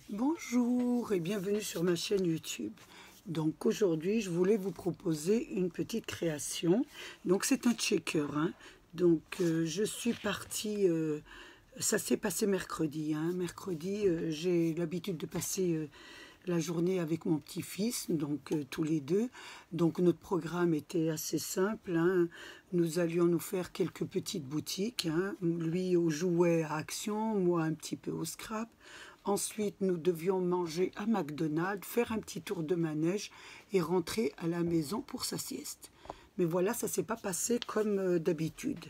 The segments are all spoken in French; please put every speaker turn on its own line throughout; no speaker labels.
Bonjour et bienvenue sur ma chaîne YouTube. Donc aujourd'hui, je voulais vous proposer une petite création. Donc c'est un checker, hein. Donc je suis partie, ça s'est passé mercredi, hein. Mercredi, j'ai l'habitude de passer la journée avec mon petit-fils, donc tous les deux. Donc notre programme était assez simple, hein. Nous allions nous faire quelques petites boutiques, hein. Lui aux jouets à Action, moi un petit peu au scrap. Ensuite, nous devions manger à McDonald's, faire un petit tour de manège et rentrer à la maison pour sa sieste. Mais voilà, ça ne s'est pas passé comme d'habitude.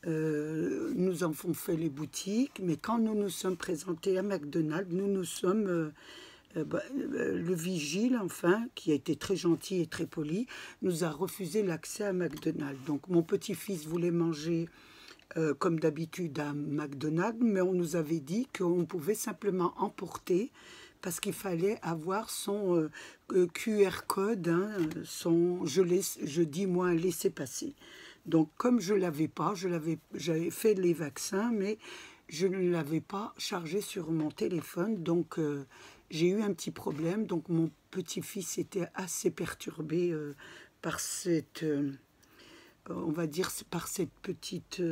Nous avons fait les boutiques, mais quand nous nous sommes présentés à McDonald's, nous nous sommes... le vigile, enfin, qui a été très gentil et très poli, nous a refusé l'accès à McDonald's. Donc mon petit-fils voulait manger comme d'habitude à McDonald's, mais on nous avait dit qu'on pouvait simplement emporter parce qu'il fallait avoir son QR code, hein, je dis moi un laissez-passer. Donc comme je ne l'avais pas, j'avais fait les vaccins, mais je ne l'avais pas chargé sur mon téléphone, donc j'ai eu un petit problème. Donc mon petit-fils était assez perturbé par cette... on va dire par cette petite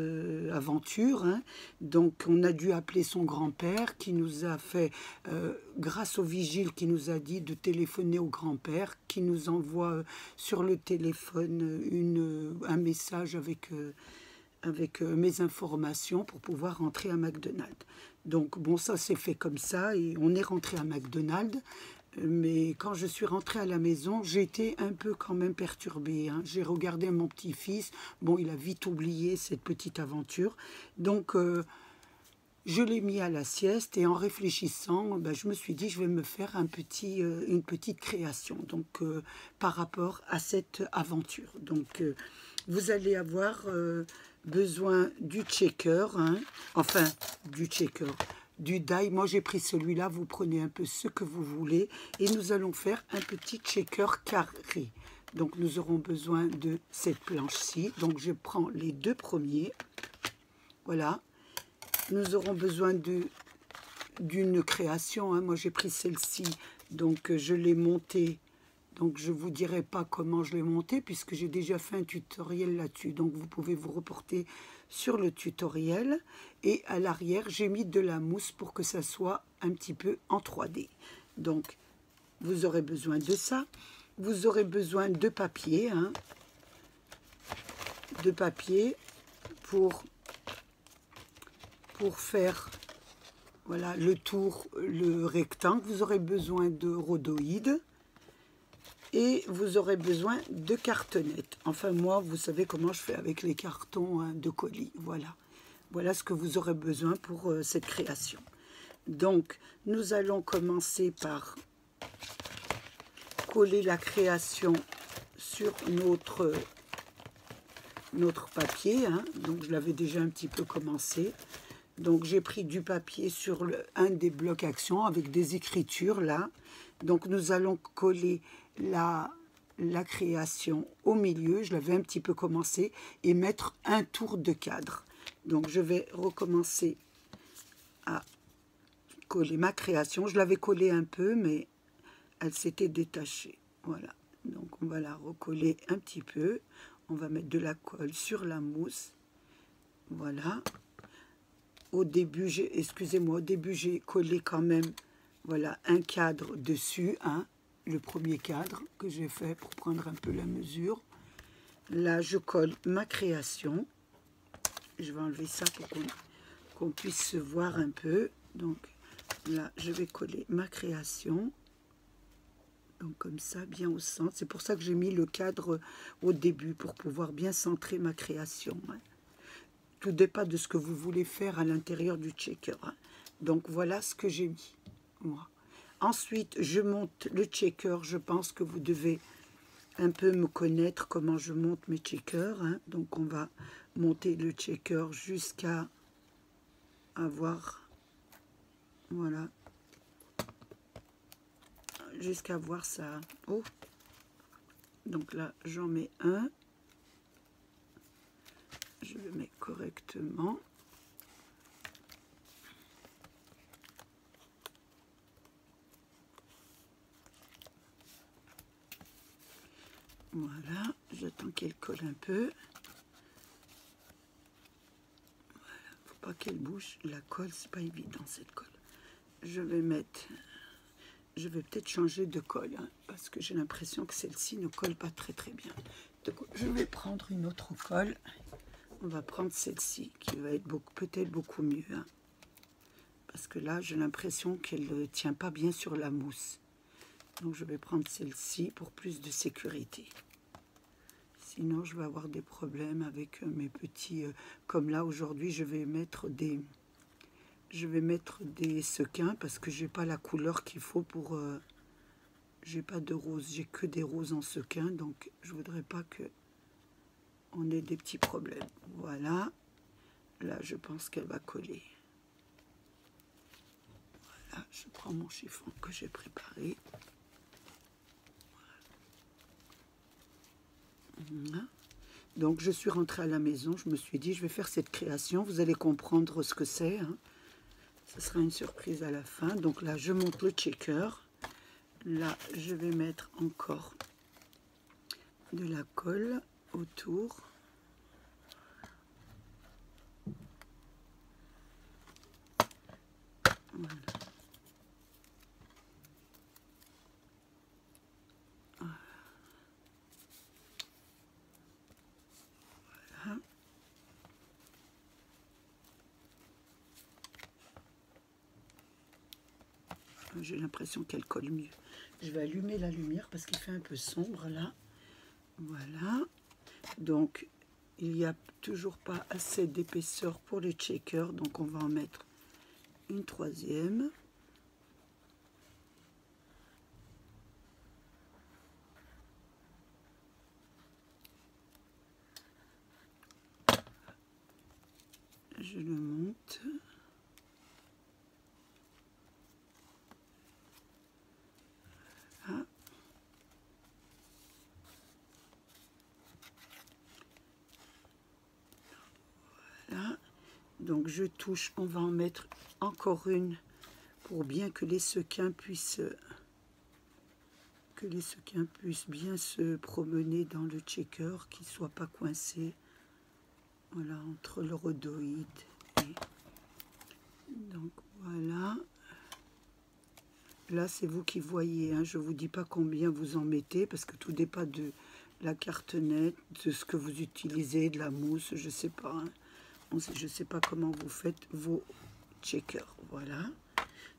aventure, hein. Donc on a dû appeler son grand-père qui nous a fait, grâce au vigile qui nous a dit de téléphoner au grand-père, qui nous envoie sur le téléphone un message avec mes informations pour pouvoir rentrer à McDonald's. Donc bon, ça s'est fait comme ça et on est rentré à McDonald's. Mais quand je suis rentrée à la maison, j'ai été un peu quand même perturbée, hein. J'ai regardé mon petit-fils. Bon, il a vite oublié cette petite aventure. Donc, je l'ai mis à la sieste et en réfléchissant, ben, je me suis dit, je vais me faire une petite création donc, par rapport à cette aventure. Donc, vous allez avoir besoin du checker, hein, enfin, du checker. Du die, moi j'ai pris celui-là, vous prenez un peu ce que vous voulez et nous allons faire un petit checker carré. Donc nous aurons besoin de cette planche-ci, donc je prends les deux premiers, voilà. Nous aurons besoin d'une création, hein. Moi j'ai pris celle-ci, donc je l'ai montée. Donc je ne vous dirai pas comment je l'ai monté puisque j'ai déjà fait un tutoriel là-dessus. Donc vous pouvez vous reporter sur le tutoriel. Et à l'arrière, j'ai mis de la mousse pour que ça soit un petit peu en 3D. Donc vous aurez besoin de ça. Vous aurez besoin de papier, hein, de papier pour faire voilà, le tour, le rectangle. Vous aurez besoin de rhodoïdes. Et vous aurez besoin de cartonnettes. Enfin, moi, vous savez comment je fais avec les cartons, hein, de colis. Voilà. Voilà ce que vous aurez besoin pour cette création. Donc, nous allons commencer par coller la création sur notre papier, hein. Donc, je l'avais déjà un petit peu commencé. Donc, j'ai pris du papier sur un des blocs action avec des écritures, là. Donc, nous allons coller la création au milieu, je l'avais un petit peu commencé, et mettre un tour de cadre. Donc je vais recommencer à coller ma création. Je l'avais collée un peu, mais elle s'était détachée. Voilà, donc on va la recoller un petit peu. On va mettre de la colle sur la mousse. Voilà. Au début, excusez-moi, au début j'ai collé quand même, voilà, un cadre dessus, hein. Le premier cadre que j'ai fait pour prendre un peu la mesure. Là, je colle ma création. Je vais enlever ça pour qu'on puisse se voir un peu. Donc là, je vais coller ma création. Donc comme ça, bien au centre. C'est pour ça que j'ai mis le cadre au début, pour pouvoir bien centrer ma création, hein. Tout dépend de ce que vous voulez faire à l'intérieur du checker, hein. Donc voilà ce que j'ai mis, moi. Ensuite, je monte le checker. Je pense que vous devez un peu me connaître comment je monte mes checkers, hein. Donc, on va monter le checker jusqu'à avoir, voilà, jusqu'à voir ça. Oh, donc là, j'en mets un. Je le mets correctement. Voilà, j'attends qu'elle colle un peu. Voilà, faut pas qu'elle bouge. La colle, c'est pas évident cette colle. Je vais peut-être changer de colle, hein, parce que j'ai l'impression que celle-ci ne colle pas très bien. Donc, je vais prendre une autre colle. On va prendre celle-ci, qui va être peut-être beaucoup mieux. Hein, parce que là, j'ai l'impression qu'elle ne tient pas bien sur la mousse. Donc, je vais prendre celle-ci pour plus de sécurité. Sinon, je vais avoir des problèmes avec mes petits... comme là, aujourd'hui, je vais mettre des sequins parce que j'ai pas la couleur qu'il faut pour... j'ai pas de rose, j'ai que des roses en sequin, donc je voudrais pas que on ait des petits problèmes. Voilà, là je pense qu'elle va coller. Voilà, je prends mon chiffon que j'ai préparé. Voilà. Donc je suis rentrée à la maison, je me suis dit je vais faire cette création, vous allez comprendre ce que c'est, hein. Ce sera une surprise à la fin. Donc là je monte le checker. Là je vais mettre encore de la colle autour. Voilà. Voilà. J'ai l'impression qu'elle colle mieux. Je vais allumer la lumière parce qu'il fait un peu sombre là. Voilà. Donc, il n'y a toujours pas assez d'épaisseur pour les checkers. Donc, on va en mettre une troisième. Je le monte. Voilà. Voilà. Donc je touche, on va en mettre encore une pour bien que les sequins puissent bien se promener dans le checker, qu'ils ne soient pas coincés. Voilà, entre le rhodoïde et... Donc voilà. Là, c'est vous qui voyez, hein. Je ne vous dis pas combien vous en mettez, parce que tout dépend de la cartonnette, de ce que vous utilisez, de la mousse, je ne sais pas. Hein. Je ne sais pas comment vous faites vos checkers. Voilà.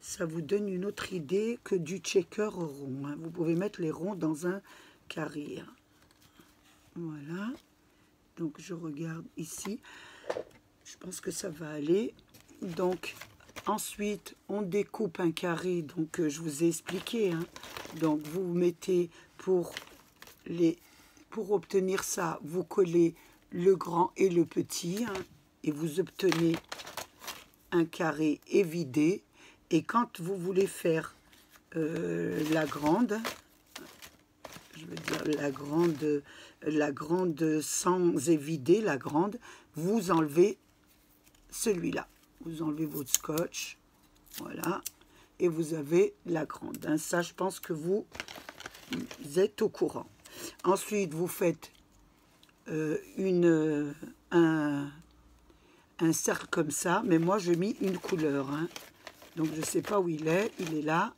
Ça vous donne une autre idée que du checker rond. Hein. Vous pouvez mettre les ronds dans un carré. Hein. Voilà. Donc, je regarde ici. Je pense que ça va aller. Donc... Ensuite, on découpe un carré, donc je vous ai expliqué. Hein. Donc, vous mettez pour obtenir ça, vous collez le grand et le petit, hein, et vous obtenez un carré évidé. Et quand vous voulez faire la grande, je veux dire la grande sans évider, la grande, vous enlevez celui-là. Vous enlevez votre scotch, voilà, et vous avez la grande. Hein. Ça, je pense que vous êtes au courant. Ensuite, vous faites un cercle comme ça, mais moi, je mis une couleur. Hein. Donc, je ne sais pas où il est là.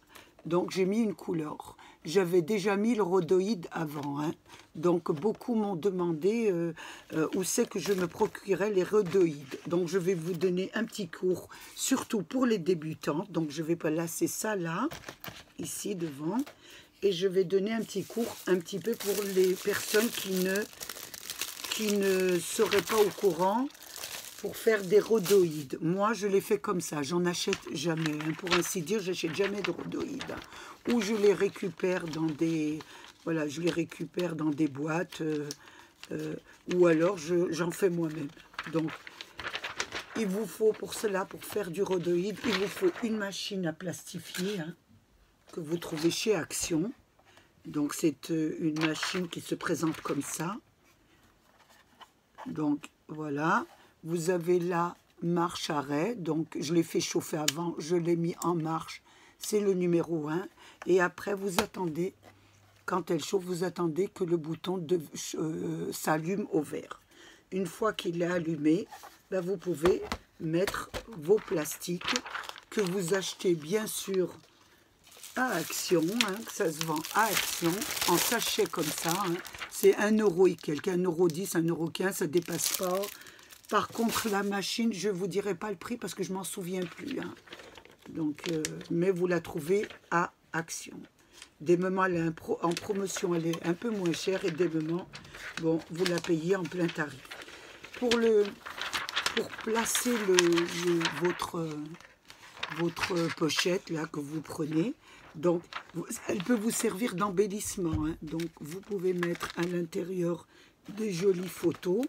Donc, j'ai mis une couleur. J'avais déjà mis le rhodoïde avant. Hein. Donc, beaucoup m'ont demandé où c'est que je me procurais les rhodoïdes. Donc, je vais vous donner un petit cours, surtout pour les débutants. Donc, je vais placer ça là, ici devant. Et je vais donner un petit cours un petit peu pour les personnes qui ne seraient pas au courant pour faire des rhodoïdes. Moi, je les fais comme ça. J'en achète jamais. Hein. Pour ainsi dire, j'achète jamais de rhodoïdes. Hein. Ou je les récupère dans des... Voilà, je les récupère dans des boîtes. Ou alors, j'en fais moi-même. Donc, il vous faut pour cela, pour faire du rhodoïde, il vous faut une machine à plastifier, hein, que vous trouvez chez Action. Donc, c'est une machine qui se présente comme ça. Donc, voilà. Vous avez la marche arrêt, donc je l'ai fait chauffer avant, je l'ai mis en marche, c'est le numéro 1. Et après, vous attendez Quand elle chauffe, vous attendez que le bouton s'allume au vert. Une fois qu'il est allumé, ben vous pouvez mettre vos plastiques que vous achetez bien sûr à Action, hein, que ça se vend à Action, en sachet comme ça. Hein. C'est 1 € et quelques, 1,10 €, 1,15 €, ça ne dépasse pas. Par contre, la machine, je ne vous dirai pas le prix parce que je ne m'en souviens plus. Hein. Donc, mais vous la trouvez à Action. Des moments, elle est en promotion, elle est un peu moins chère, et des moments, bon, vous la payez en plein tarif. Pour placer votre pochette là que vous prenez, donc elle peut vous servir d'embellissement. Hein. Donc vous pouvez mettre à l'intérieur des jolies photos.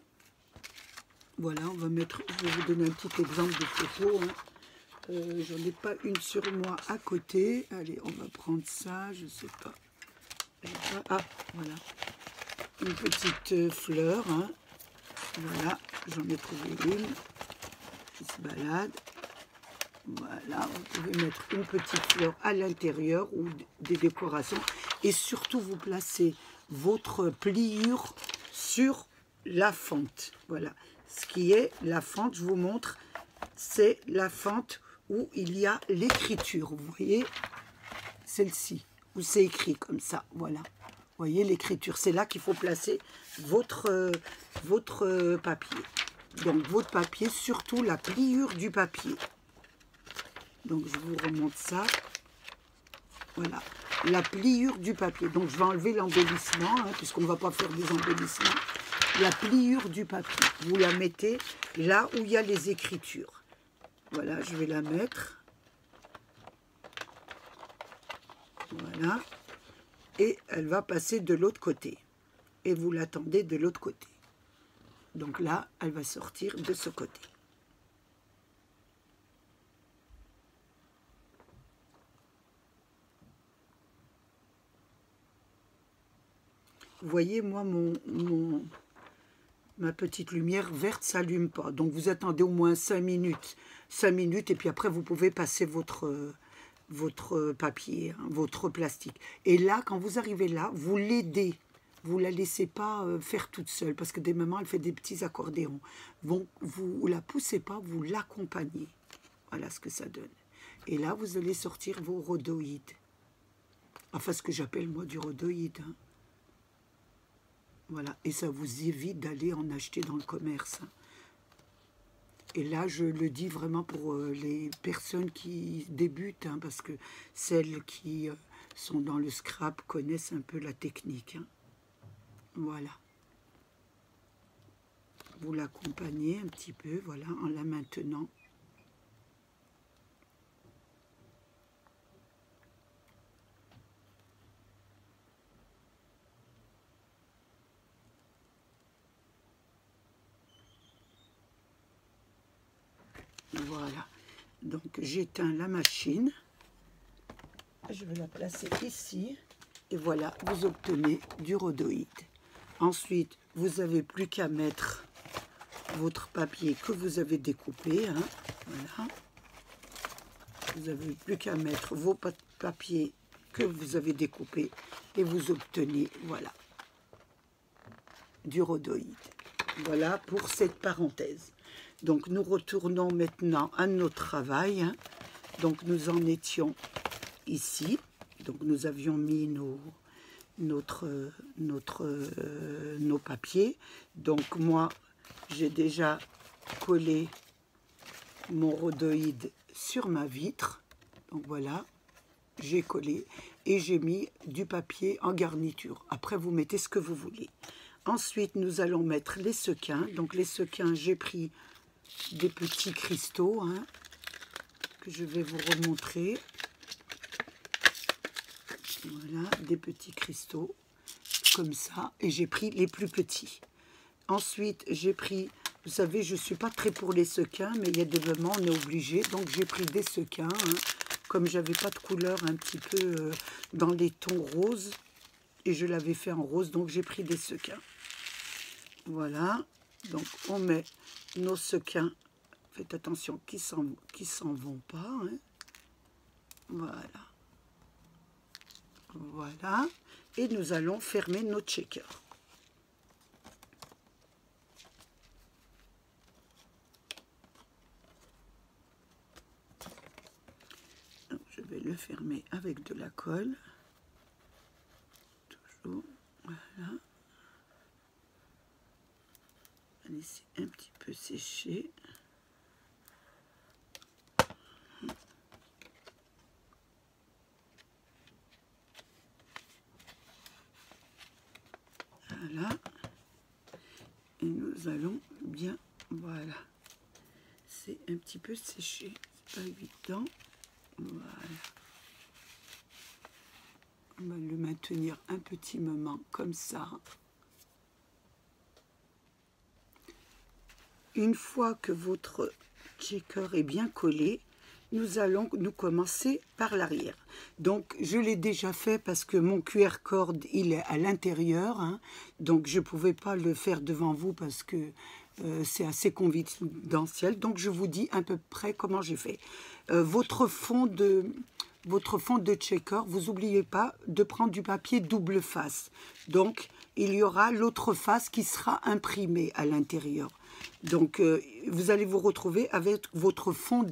Voilà, je vais vous donner un petit exemple de photo. Hein. J'en ai pas une sur moi à côté. Allez, on va prendre ça, je sais pas. Ah, voilà. Une petite fleur. Hein. Voilà, j'en ai trouvé une qui se balade. Voilà, vous pouvez mettre une petite fleur à l'intérieur ou des décorations. Et surtout, vous placez votre pliure sur la fente. Voilà, ce qui est la fente, je vous montre, c'est la fente où il y a l'écriture. Vous voyez, celle-ci, où c'est écrit comme ça. Voilà, vous voyez l'écriture. C'est là qu'il faut placer votre papier. Donc, votre papier, surtout la pliure du papier. Donc, je vous remonte ça. Voilà, la pliure du papier. Donc, je vais enlever l'embellissement, hein, puisqu'on ne va pas faire des embellissements. La pliure du papier, vous la mettez là où il y a les écritures. Voilà, je vais la mettre. Voilà. Et elle va passer de l'autre côté. Et vous l'attendez de l'autre côté. Donc là, elle va sortir de ce côté. Vous voyez, moi, ma petite lumière verte s'allume pas. Donc, vous attendez au moins 5 minutes. 5 minutes, et puis après, vous pouvez passer votre papier, hein, votre plastique. Et là, quand vous arrivez là, vous l'aidez. Vous ne la laissez pas faire toute seule, parce que des moments, elle fait des petits accordéons. Vous ne la poussez pas, vous l'accompagnez. Voilà ce que ça donne. Et là, vous allez sortir vos rhodoïdes. Enfin, ce que j'appelle, moi, du rhodoïde. Hein. Voilà, et ça vous évite d'aller en acheter dans le commerce. Et là, je le dis vraiment pour les personnes qui débutent, hein, parce que celles qui sont dans le scrap connaissent un peu la technique. Hein. Voilà. Vous l'accompagnez un petit peu, voilà, en la maintenant. Voilà, donc j'éteins la machine, je vais la placer ici, et voilà, vous obtenez du rhodoïde. Ensuite, vous n'avez plus qu'à mettre votre papier que vous avez découpé, hein, voilà. Vous n'avez plus qu'à mettre vos papiers que vous avez découpés, et vous obtenez, voilà, du rhodoïde. Voilà pour cette parenthèse. Donc, nous retournons maintenant à notre travail. Hein. Donc, nous en étions ici. Donc, nous avions mis nos papiers. Donc, moi, j'ai déjà collé mon rhodoïde sur ma vitre. Donc, voilà, j'ai collé et j'ai mis du papier en garniture. Après, vous mettez ce que vous voulez. Ensuite, nous allons mettre les sequins. Donc, les sequins, j'ai pris des petits cristaux, hein, que je vais vous remontrer. Voilà, des petits cristaux, comme ça. Et j'ai pris les plus petits. Ensuite, j'ai pris, vous savez, je ne suis pas très pour les sequins, mais il y a des moments, on est obligé. Donc, j'ai pris des sequins, hein, comme j'avais pas de couleur un petit peu dans les tons roses. Et je l'avais fait en rose, donc j'ai pris des sequins. Voilà, donc on met nos sequins, faites attention qu'ils s'en vont pas, hein. Voilà, voilà, et nous allons fermer nos checkers. Donc, je vais le fermer avec de la colle. Toujours, voilà. On va laisser un petit peu sécher. Voilà, et nous allons bien, voilà, c'est un petit peu séché, c'est pas évident, voilà, on va le maintenir un petit moment comme ça. Une fois que votre checker est bien collé, nous allons commencer par l'arrière. Donc, je l'ai déjà fait parce que mon QR code, il est à l'intérieur. Hein, donc, je ne pouvais pas le faire devant vous parce que c'est assez confidentiel. Donc, je vous dis à peu près comment j'ai fait. Votre fond de checker, vous n'oubliez pas de prendre du papier double face. Donc, il y aura l'autre face qui sera imprimée à l'intérieur. Donc, vous allez vous retrouver avec votre fond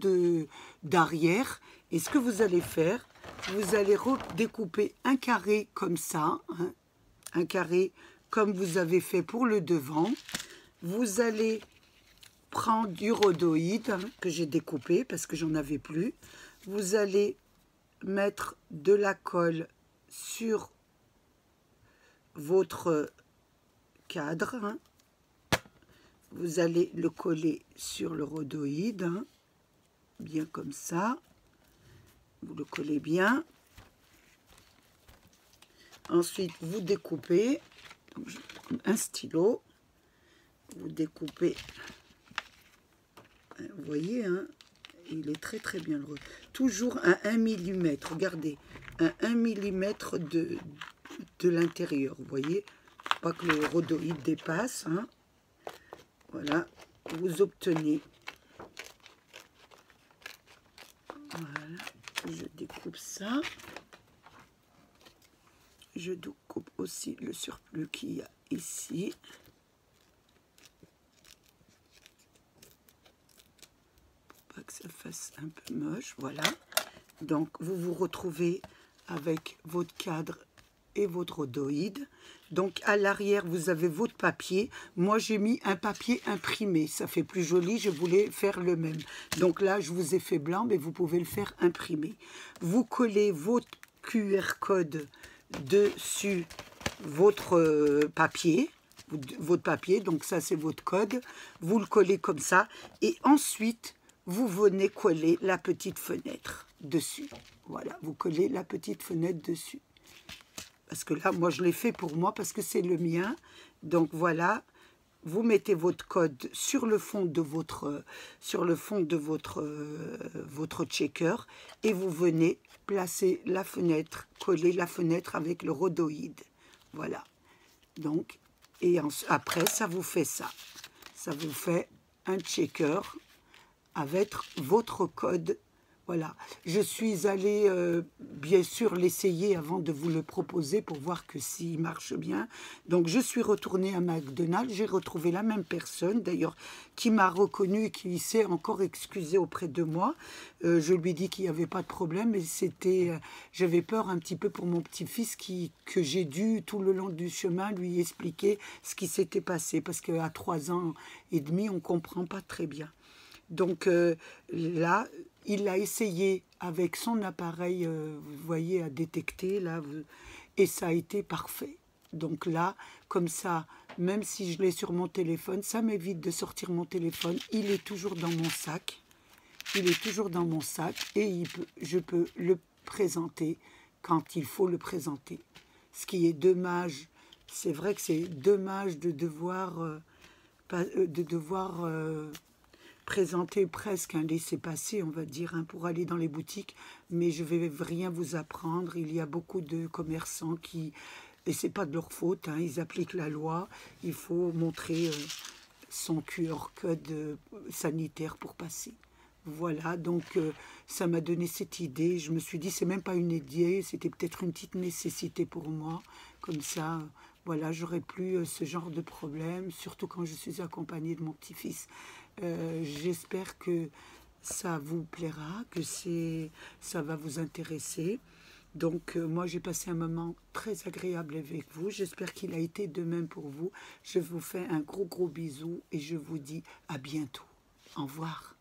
d'arrière. Et ce que vous allez faire, vous allez découper un carré comme ça, hein, un carré comme vous avez fait pour le devant. Vous allez prendre du rhodoïde, hein, que j'ai découpé parce que j'en avais plus. Vous allez mettre de la colle sur votre cadre, hein. Vous allez le coller sur le rhodoïde, hein, bien comme ça. Vous le collez bien. Ensuite, vous découpez. Donc, je prends un stylo. Vous découpez. Vous voyez, hein, il est très très bien. Toujours un 1 mm. Regardez, un 1 mm de l'intérieur. Vous voyez, pas que le rhodoïde dépasse, hein. Voilà, vous obtenez. Voilà, je découpe ça. Je découpe aussi le surplus qu'il y a ici. Pour pas que ça fasse un peu moche, voilà. Donc, vous vous retrouvez avec votre cadre et votre rhodoïde. Donc à l'arrière vous avez votre papier. Moi j'ai mis un papier imprimé, ça fait plus joli, je voulais faire le même. Donc là je vous ai fait blanc, mais vous pouvez le faire imprimé. Vous collez votre QR code dessus votre papier, donc ça c'est votre code, vous le collez comme ça, et ensuite vous venez coller la petite fenêtre dessus. Voilà, vous collez la petite fenêtre dessus. Parce que là, moi, je l'ai fait pour moi parce que c'est le mien. Donc, voilà, vous mettez votre code sur le fond de votre checker et vous venez placer la fenêtre, coller la fenêtre avec le rhodoïde. Voilà. Donc, et après, ça vous fait ça. Ça vous fait un checker avec votre code. Voilà, je suis allée bien sûr l'essayer avant de vous le proposer pour voir que s'il marche bien. Donc je suis retournée à McDonald's, j'ai retrouvé la même personne d'ailleurs qui m'a reconnue et qui s'est encore excusée auprès de moi. Je lui ai dit qu'il n'y avait pas de problème, mais j'avais peur un petit peu pour mon petit-fils que j'ai dû tout le long du chemin lui expliquer ce qui s'était passé parce qu'à 3 ans et demi on ne comprend pas très bien. Donc là, il a essayé avec son appareil, vous voyez, à détecter, là, et ça a été parfait. Donc là, comme ça, même si je l'ai sur mon téléphone, ça m'évite de sortir mon téléphone. Il est toujours dans mon sac. Il est toujours dans mon sac et je peux le présenter quand il faut le présenter. Ce qui est dommage, c'est vrai que c'est dommage de devoir présenter presque un laissez-passer, on va dire, hein, pour aller dans les boutiques, mais je vais rien vous apprendre. Il y a beaucoup de commerçants qui, et c'est pas de leur faute, hein, ils appliquent la loi, il faut montrer son QR code sanitaire pour passer. Voilà, donc ça m'a donné cette idée. Je me suis dit, c'est même pas une idée, c'était peut-être une petite nécessité pour moi. Comme ça, voilà, j'aurais plus ce genre de problème, surtout quand je suis accompagnée de mon petit-fils. J'espère que ça vous plaira, que ça va vous intéresser. Donc, moi, j'ai passé un moment très agréable avec vous. J'espère qu'il a été de même pour vous. Je vous fais un gros bisou et je vous dis à bientôt. Au revoir.